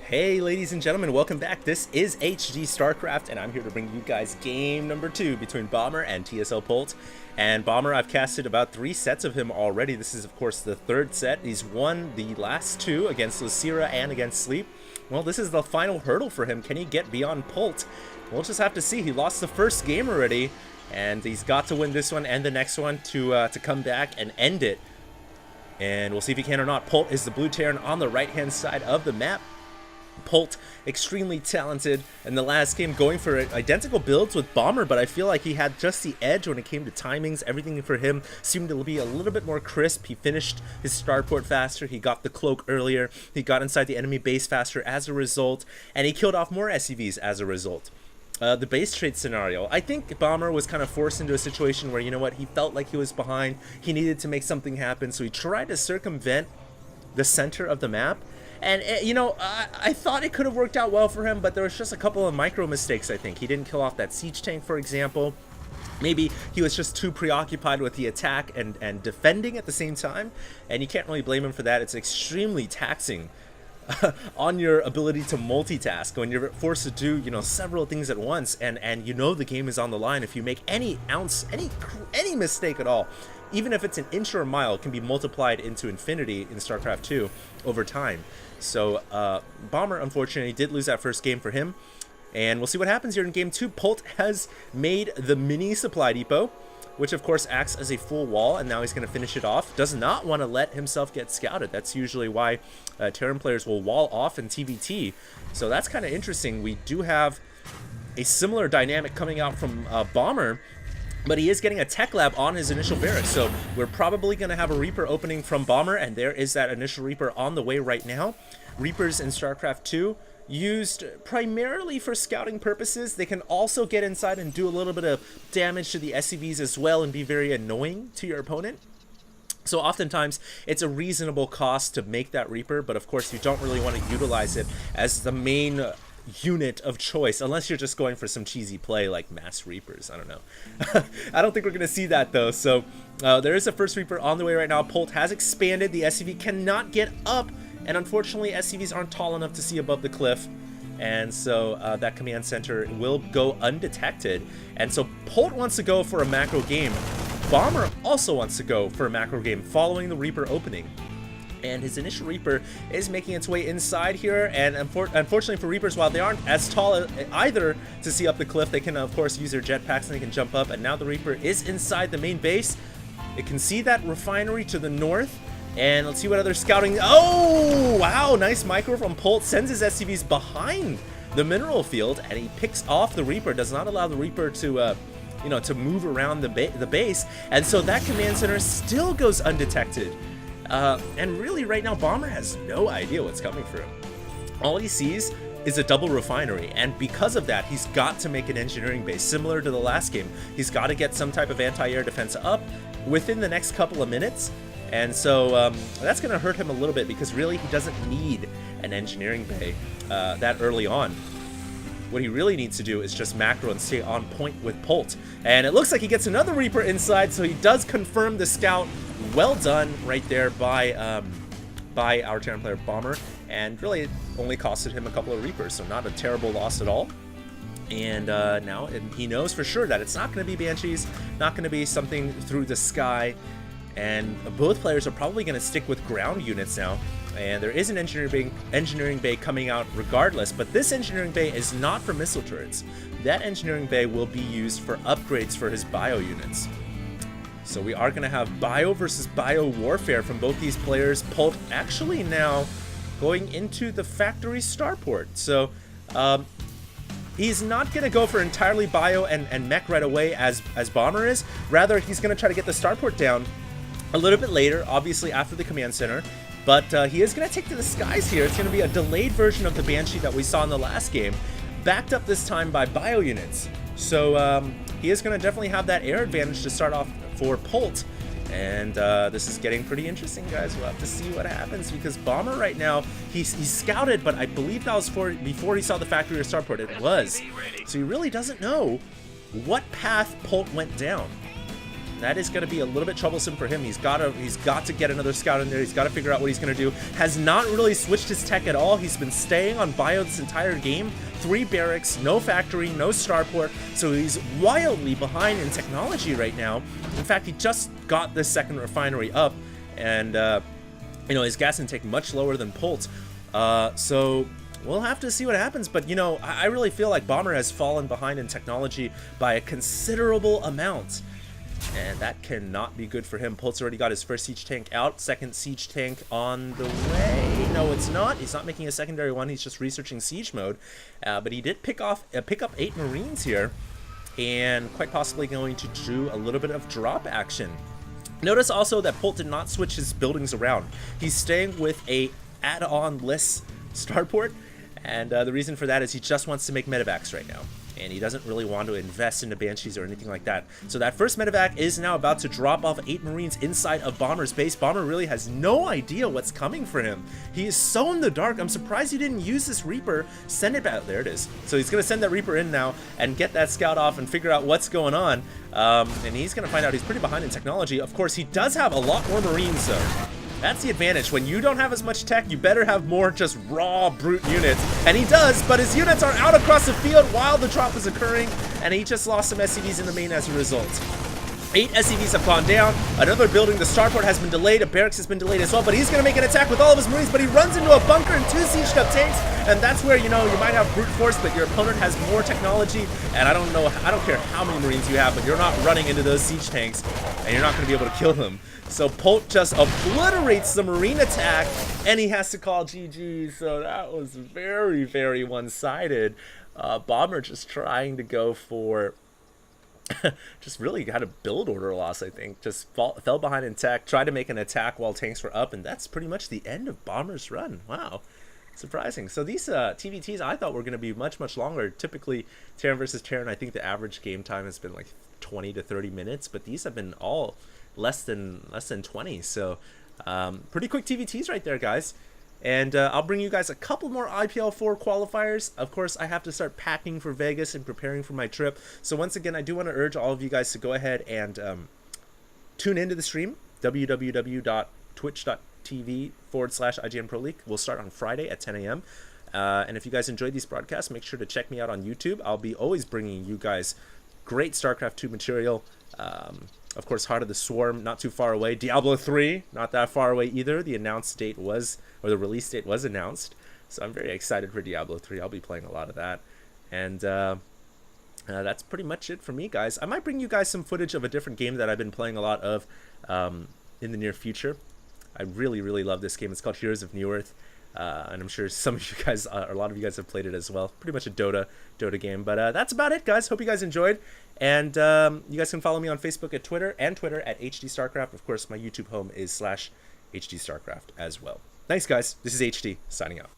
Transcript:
Hey ladies and gentlemen, welcome back. This is HD StarCraft and I'm here to bring you guys game number 2 between Bomber and TSL Polt. And Bomber, I've casted about 3 sets of him already. This is of course the 3rd set. He's won the last 2 against Lucira and against Sleep. Well, this is the final hurdle for him. Can he get beyond Polt? We'll just have to see. He lost the first game already and he's got to win this one and the next one to come back and end it. And we'll see if he can or not. Polt is the blue Terran on the right hand side of the map. Polt, extremely talented in the last game, going for identical builds with Bomber, but I feel like he had just the edge when it came to timings. Everything for him seemed to be a little bit more crisp. He finished his starport faster, he got the cloak earlier, he got inside the enemy base faster as a result, and he killed off more SCVs as a result. The base trade scenario, I think Bomber was kind of forced into a situation where, you know what, he felt like he was behind, he needed to make something happen, so he tried to circumvent the center of the map. And, you know, I thought it could have worked out well for him, but there was just a couple of micro mistakes, I think. He didn't kill off that siege tank, for example. Maybe he was just too preoccupied with the attack and defending at the same time. And you can't really blame him for that. It's extremely taxing on your ability to multitask when you're forced to do, you know, several things at once. And you know the game is on the line. If you make any mistake at all, even if it's an inch or a mile, it can be multiplied into infinity in StarCraft 2 over time. So Bomber, unfortunately, did lose that first game for him. And we'll see what happens here in game 2. Polt has made the mini supply depot, which of course acts as a full wall, and now he's going to finish it off. Does not want to let himself get scouted. That's usually why Terran players will wall off in TVT. So that's kind of interesting. We do have a similar dynamic coming out from Bomber, but he is getting a tech lab on his initial barracks, so we're probably going to have a Reaper opening from Bomber, and there is that initial Reaper on the way right now. Reapers in StarCraft 2 used primarily for scouting purposes. They can also get inside and do a little bit of damage to the SCVs as well and be very annoying to your opponent. So oftentimes it's a reasonable cost to make that Reaper, but of course you don't really want to utilize it as the main unit of choice unless you're just going for some cheesy play like mass Reapers. I don't know. I don't think we're gonna see that though. So there is a first Reaper on the way right now. Polt has expanded. The SCV cannot get up, and unfortunately SCVs aren't tall enough to see above the cliff, and so that command center will go undetected. And so Polt wants to go for a macro game. Bomber also wants to go for a macro game following the Reaper opening. And his initial Reaper is making its way inside here, and unfortunately for Reapers, while they aren't as tall either to see up the cliff, they can of course use their jetpacks and they can jump up, and now the Reaper is inside the main base. It can see that refinery to the north, and let's see what other scouting. Oh wow, nice micro from Polt, sends his SCVs behind the mineral field, and he picks off the Reaper, does not allow the Reaper to you know, to move around the base, and so that command center still goes undetected. And really right now Bomber has no idea what's coming for him. All he sees is a double refinery, and because of that he's got to make an engineering base similar to the last game. He's got to get some type of anti-air defense up within the next couple of minutes, and so that's going to hurt him a little bit because really he doesn't need an engineering bay that early on. What he really needs to do is just macro and stay on point with Polt. And it looks like he gets another Reaper inside, so he does confirm the scout. Well done right there by our Terran player Bomber. And really it only costed him a couple of Reapers, so not a terrible loss at all. And now he knows for sure that it's not going to be Banshees, not going to be something through the sky. And both players are probably going to stick with ground units now. And there is an engineering bay coming out regardless, but this engineering bay is not for missile turrets. That engineering bay will be used for upgrades for his bio units. So we are going to have bio versus bio warfare from both these players. Polt actually now going into the factory starport. So he's not going to go for entirely bio and mech right away as Bomber is. Rather, he's going to try to get the starport down a little bit later, obviously after the command center. But he is going to take to the skies here. It's going to be a delayed version of the Banshee that we saw in the last game, backed up this time by bio units. So he is going to definitely have that air advantage to start off for Polt. And this is getting pretty interesting, guys. We'll have to see what happens because Bomber right now, he's scouted, but I believe that was before he saw the factory or starport. It was. So he really doesn't know what path Polt went down. that is going to be a little bit troublesome for him. He's got to get another scout in there. He's got to figure out what he's going to do. Has not really switched his tech at all. He's been staying on bio this entire game. 3 barracks, no factory, no starport, so he's wildly behind in technology right now. In fact, he just got the second refinery up, and you know, his gas intake much lower than Polt. So we'll have to see what happens, but you know, I really feel like Bomber has fallen behind in technology by a considerable amount, and that cannot be good for him. Polt's already got his first siege tank out, second siege tank on the way. No, it's not. He's not making a secondary one. He's just researching siege mode, but he did pick up 8 Marines here, and quite possibly going to do a little bit of drop action. Notice also that Polt did not switch his buildings around. He's staying with a add-on-less starport, and the reason for that is he just wants to make medevacs right now, and he doesn't really want to invest into Banshees or anything like that. So that first medevac is now about to drop off 8 Marines inside of Bomber's base. Bomber really has no idea what's coming for him. He is so in the dark. I'm surprised he didn't use this Reaper. Send it back. There it is. So he's going to send that Reaper in now and get that scout off and figure out what's going on. And he's going to find out he's pretty behind in technology. Of course, he does have a lot more Marines, though. That's the advantage. When you don't have as much tech, you better have more just raw, brute units. And he does, but his units are out across the field while the drop is occurring, and he just lost some SCVs in the main as a result. 8 SCVs have gone down. Another building, the starport, has been delayed. A barracks has been delayed as well, but he's going to make an attack with all of his Marines, but he runs into a bunker and 2 sieged up tanks, and that's where, you know, you might have brute force, but your opponent has more technology, and I don't care how many Marines you have, but you're not running into those siege tanks, and you're not going to be able to kill them. So Polt just obliterates the Marine attack, and he has to call GG, so that was very, very one-sided. Bomber just trying to go for... just really had a build order loss, I think. Just fell behind in tech, tried to make an attack while tanks were up, and that's pretty much the end of Bomber's run. Wow. Surprising. So these TVTs I thought were going to be much, much longer. Typically, Terran versus Terran, I think the average game time has been like 20 to 30 minutes, but these have been all less than 20. So pretty quick TVTs right there, guys. And I'll bring you guys a couple more IPL4 qualifiers. Of course, I have to start packing for Vegas and preparing for my trip. So once again, I do want to urge all of you guys to go ahead and tune into the stream, www.twitch.tv/IGN Pro League. We'll start on Friday at 10 a.m. And if you guys enjoyed these broadcasts, make sure to check me out on YouTube. I'll be always bringing you guys great StarCraft 2 material. Of course, Heart of the Swarm, not too far away. Diablo 3, not that far away either. The announced date was, or the release date was announced. So I'm very excited for Diablo 3. I'll be playing a lot of that. And that's pretty much it for me, guys. I might bring you guys some footage of a different game that I've been playing a lot of in the near future. I really, really love this game. It's called Heroes of Newerth. And I'm sure some of you guys, or a lot of you guys have played it as well. Pretty much a Dota game. But that's about it, guys. Hope you guys enjoyed. And you guys can follow me on Facebook at Twitter at HD StarCraft. Of course, my YouTube home is /HD StarCraft as well. Thanks, guys. This is HD, signing out.